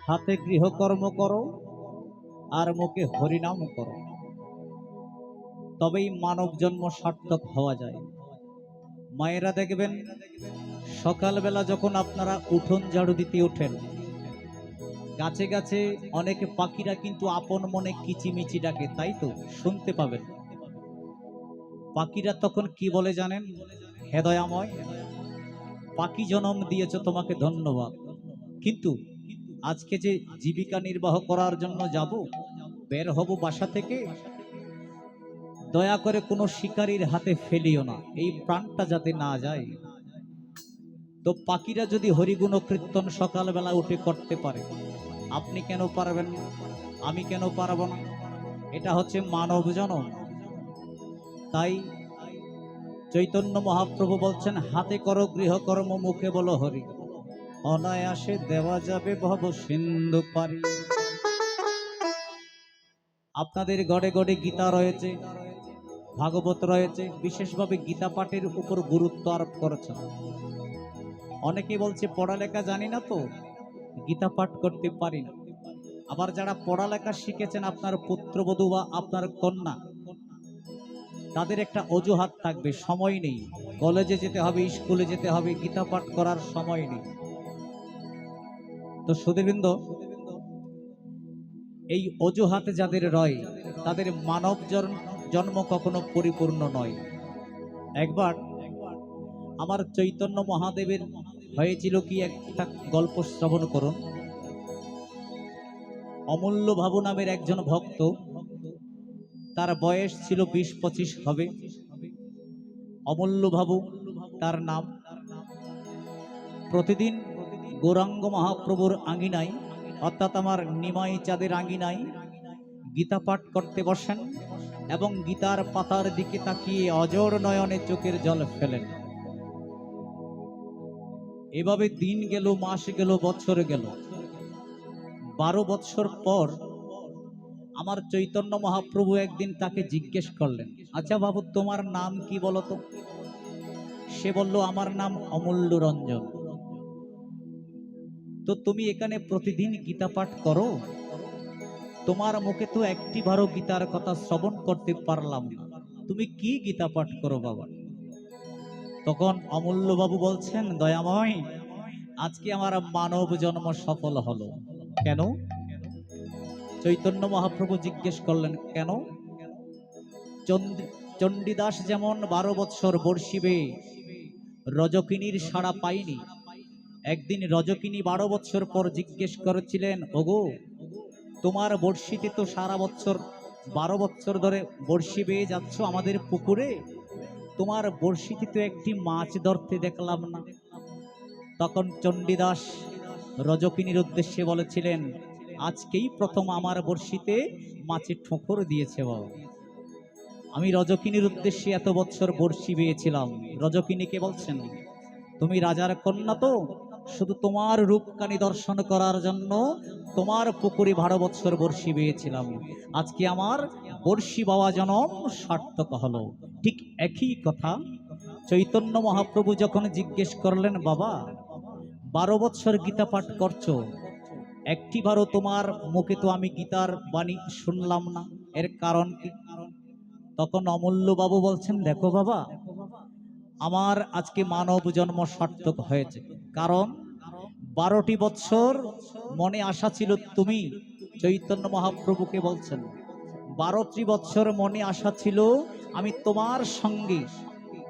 হাতে গৃহকর্ম করো আর মুখে হরিনাম করো, তবেই মানব জন্ম সার্থক হওয়া যায়। মায়েরা দেখবেন সকালবেলা যখন আপনারা উঠোন ঝাড়ু দিতে ওঠেন, গাছে গাছে অনেক পাখিরা কিন্তু আপন মনে কিচিমিচি ডাকে, তাই তো শুনতে পাবেন। পাখিরা তখন কি বলে জানেন? হে দয়াময়, পাখি জন্ম দিয়েছ, তোমাকে ধন্যবাদ। কিন্তু আজকে যে জীবিকা নির্বাহ করার জন্য যাব, বের হব বাসা থেকে, দয়া করে কোনো শিকারীর হাতে ফেলিও না, এই প্রাণটা যাতে না যায়। তো পাখিরা যদি হরিগুণ কীর্তন সকালবেলা উঠে করতে পারে, আপনি কেন পারবেন না? আমি কেন পারবো না? এটা হচ্ছে মানব জন্ম। তাই চৈতন্য মহাপ্রভু বলছেন, হাতে করো গৃহকর্ম, মুখে বলো হরি, অনায়াসে দেওয়া যাবে ভব সিন্ধু পারি। আপনাদের গড়ে গড়ে গীতা রয়েছে, ভাগবত রয়েছে, বিশেষভাবে গীতা পাঠের উপর গুরুত্ব আরোপ করেছেন। অনেকে বলছে পড়ালেখা জানি না তো গীতা পাঠ করতে পারি না। আবার যারা পড়ালেখা শিখেছেন, আপনার পুত্রবধূ বা আপনার কন্যা, তাদের একটা অজুহাত থাকবে, সময় নেই, কলেজে যেতে হবে, স্কুলে যেতে হবে, গীতা পাঠ করার সময় নেই। তো সুধীবৃন্দ, এই অজুহাতে যাদের রয়, তাদের মানব জন্ম কখনো পরিপূর্ণ নয়। একবার আমার চৈতন্য মহাদেবের হয়েছিল কি, একটা গল্প শ্রবণ করুন। অমূল্য বাবু নামের একজন ভক্ত, তার বয়স ছিল 20-25 হবে। অমূল্য বাবু তার নাম। প্রতিদিন গৌরাঙ্গ মহাপ্রভুর আঙ্গিনায়, অর্থাৎ আমার নিমাই চাঁদের আঙ্গিনায় গীতা পাঠ করতে বসেন এবং গীতার পাতার দিকে তাকিয়ে অজর নয়নে চোখের জল ফেলেন। এভাবে দিন গেল, মাস গেল, বছর গেল। 12 বছর পর আমার চৈতন্য মহাপ্রভু একদিন তাকে জিজ্ঞেস করলেন, আচ্ছা বাবু, তোমার নাম কি বলতো? সে বলল, আমার নাম অমূল্য রঞ্জন। তো তুমি এখানে প্রতিদিন গীতা পাঠ করো, তোমার মুখে তো একটিবারও গীতার কথা শ্রবণ করতে পারলাম না, তুমি কি গীতা পাঠ করো বাবা? তখন অমূল্য বাবু বলছেন, দয়াময়, আজকে আমার মানব জন্ম সফল হলো। কেন? চৈতন্য মহাপ্রভু জিজ্ঞেস করলেন, কেন? চণ্ডীদাস যেমন 12 বছর বর্ষি বেয়ে রজকিনীর সাড়া পায়নি, একদিন রজকিনী 12 বছর পর জিজ্ঞেস করেছিলেন, ওগো, তোমার বর্ষিতে তো সারা বছর 12 বছর ধরে বর্ষি বেয়ে যাচ্ছ আমাদের পুকুরে, তোমার বর্ষিতে তো একটি মাছ ধরতে দেখলাম না। তখন চণ্ডীদাস রজকিনীর উদ্দেশ্যে বলেছিলেন, আজকেই প্রথম আমার বর্ষিতে মাছে ঠোকর দিয়েছে বাবা। আমি রজকিনীর উদ্দেশ্যে এত বছর বর্ষি বেয়েছিলাম। রজকিনীকে বলছেন, তুমি রাজার কন্যা তো, শুধু তোমার রূপকানি দর্শন করার জন্য তোমার পুকুরে 12 বছর বর্ষি বেয়েছিলাম, আজকে আমার বর্ষি বাবা জনম সার্থক হলো। ঠিক একই কথা চৈতন্য মহাপ্রভু যখন জিজ্ঞেস করলেন, বাবা, 12 বছর গীতা পাঠ করছো, একটিবারও তোমার মুখে তো আমি গীতার বাণী শুনলাম না, এর কারণ কি? তখন অমূল্য বাবু বলছেন, দেখো বাবা, আমার আজকে মানব জন্ম সার্থক হয়েছে, কারণ 12টি বছর মনে আশা ছিল, তুমি চৈতন্য মহাপ্রভুকে বলছেন, 12টি বছর মনে আশা ছিল আমি তোমার সঙ্গে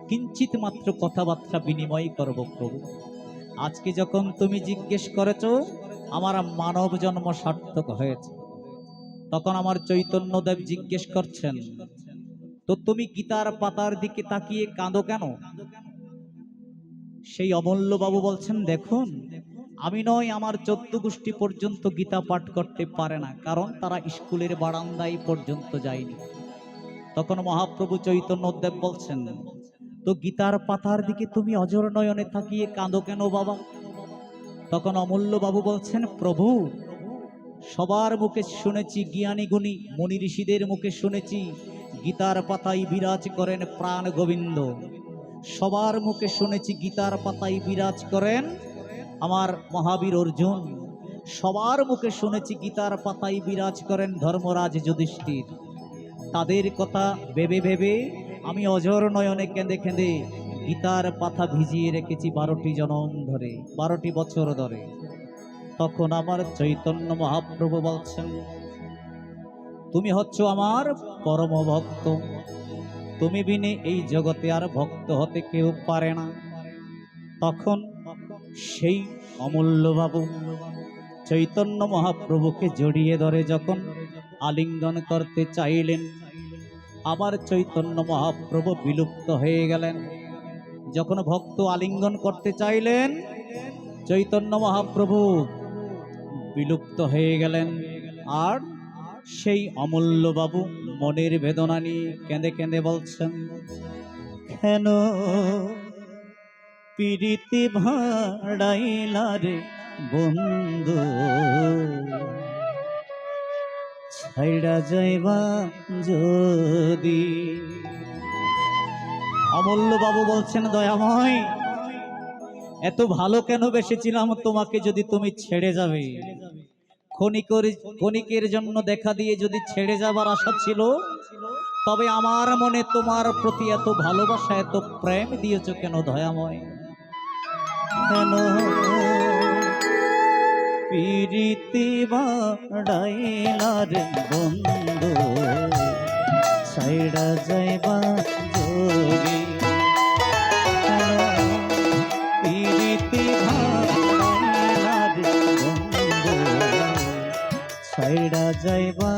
কিঞ্চিত মাত্র কথাবার্তা বিনিময় করব প্রভু। আজকে যখন তুমি জিজ্ঞেস করেছো, আমার মানব জন্ম সার্থক হয়েছে। তখন আমার চৈতন্যদেব জিজ্ঞেস করছেন, তো তুমি গীতার পাতার দিকে তাকিয়ে কাঁদো কেন? সেই অমূল্য বাবু বলছেন, দেখুন, আমি নয়, আমার 14 গোষ্ঠী পর্যন্ত গীতা পাঠ করতে পারে না, কারণ তারা স্কুলের বারান্দায় পর্যন্ত যায়নি। তখন মহাপ্রভু চৈতন্যদেব বলছেন, তো গীতার পাতার দিকে তুমি অজর নয়নে তাকিয়ে কাঁদো কেন বাবা? তখন অমূল্য বাবু বলছেন, প্রভু, সবার মুখে শুনেছি, জ্ঞানী গুণী মুনি ঋষিদের মুখে শুনেছি গীতার পাতায় বিরাজ করেন প্রাণ গোবিন্দ, সবার মুখে শুনেছি গীতার পাতায় বিরাজ করেন আমার মহাবীর অর্জুন, সবার মুখে শুনেছি গীতার পাতায় বিরাজ করেন ধর্মরাজ যুধিষ্ঠির। তাদের কথা ভেবে ভেবে আমি অজর নয়নে কেঁদে কেঁদে গীতার পাতা ভিজিয়ে রেখেছি 12টি জনম ধরে, 12টি বছর ধরে। তখন আমার চৈতন্য মহাপ্রভু বলছেন, তুমি হচ্ছ আমার পরম ভক্ত, তুমি বিনে এই জগতে আর ভক্ত হতে কেউ পারে না। তখন সেই অমূল্য বাবু চৈতন্য মহাপ্রভুকে জড়িয়ে ধরে যখন আলিঙ্গন করতে চাইলেন, আবার চৈতন্য মহাপ্রভু বিলুপ্ত হয়ে গেলেন। যখন ভক্ত আলিঙ্গন করতে চাইলেন, চৈতন্য মহাপ্রভু বিলুপ্ত হয়ে গেলেন। আর সেই অমূল্য বাবু মনের বেদনা নিয়ে কেঁদে কেঁদে বলছেন, কেন পিরিতি ভাড়াইলা রে বন্ধু, ছাইড়া যাইবা যদি। অমূল্য বাবু বলছেন, দয়াময়, এত ভালো কেন বেসেছিলাম তোমাকে, যদি তুমি ছেড়ে যাবে? ক্ষণিকের জন্য দেখা দিয়ে যদি ছেড়ে যাবার আশা ছিল, তবে আমার মনে তোমার প্রতি এত ভালোবাসা, এত প্রেম দিয়েছ কেন দয়াময়? কেন পিরিতি বাড়াইলা রে বন্ধু, ছাইড়া যাইবা যদি। পিরিতি বাড়াইলা রে বন্ধু, ছাইড়া যাইবা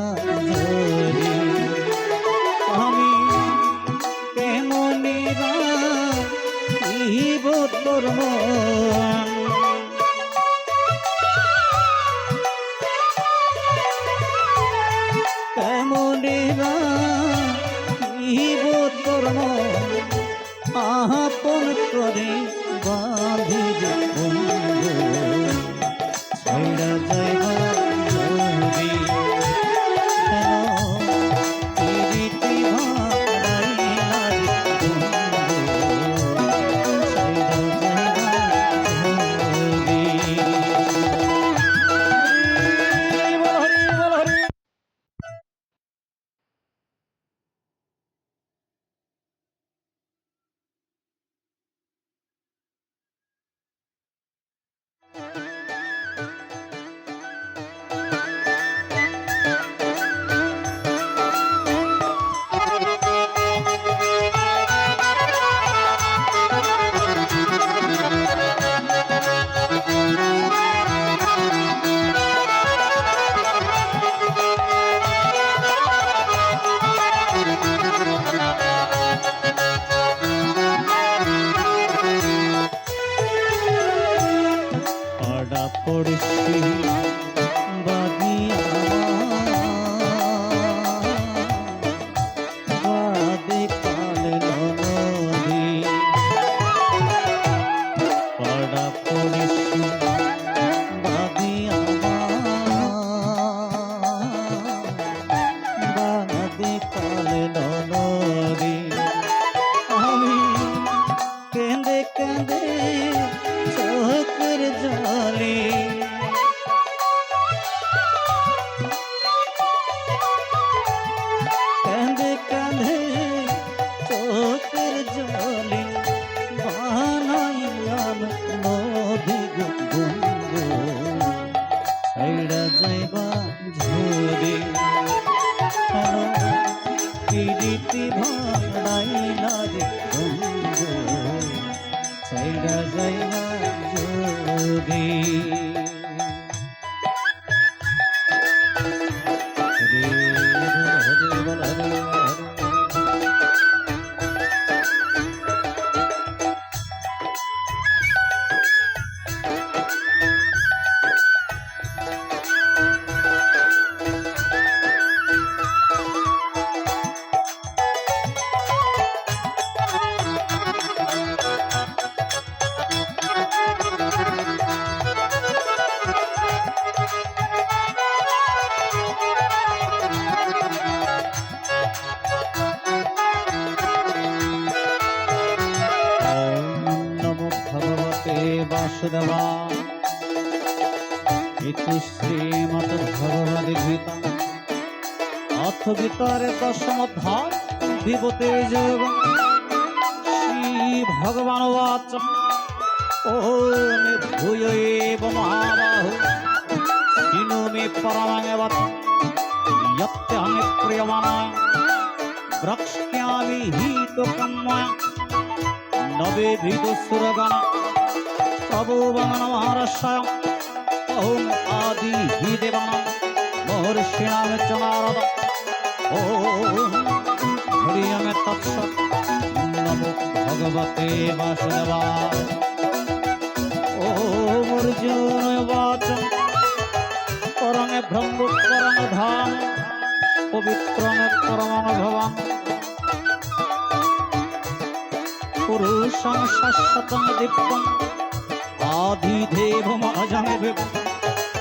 যদি। আমি কেমনি রাখিব তোর মন, কেমনি রাখিব তোর মন, আপন করে বাঁধিব বন্ধু, ছাইড়া যাইবা যদি। পড়ছি বাদিয়া বাদে কালে নদী, পাড়া পড়ছি বাদিয়া বাদে কালে নদী। আমি কেঁদে কেঁদে চোখের জলে, কাঁদে কাঁদে চোখের জলে বানাইলাম নদী গঙ্গো, ছাইড়া যাইবা ঝরে। পিরিতি ভাড়াইলা রে বন্ধু, ছাইড়া যাইবা যদি। বাসুদেবা इति श्रीमद्भगवद्गीता अथ गीतारे दशमोध्याय विभूते योग श्री भगवान वाच ओम भूय एव महाबाहो शृणु मे परमं वचनं यत्यहं प्रियमाणाय वक्ष्यामि हितकाम्याय नवे विदुसुरगण प्रभुवनं महर्षय ओम आदि हि देवानां महर्षिणां च नारद ओम हरिओम तत्सत् नमो भगवते वासुदेवाय ओम अर्जुन वाच परम ब्रह्म परम धाम पवित्रं परमं भवान् पुरुषं शाश्वतं दिव्यम् आदिदेवम् अजं विभुम्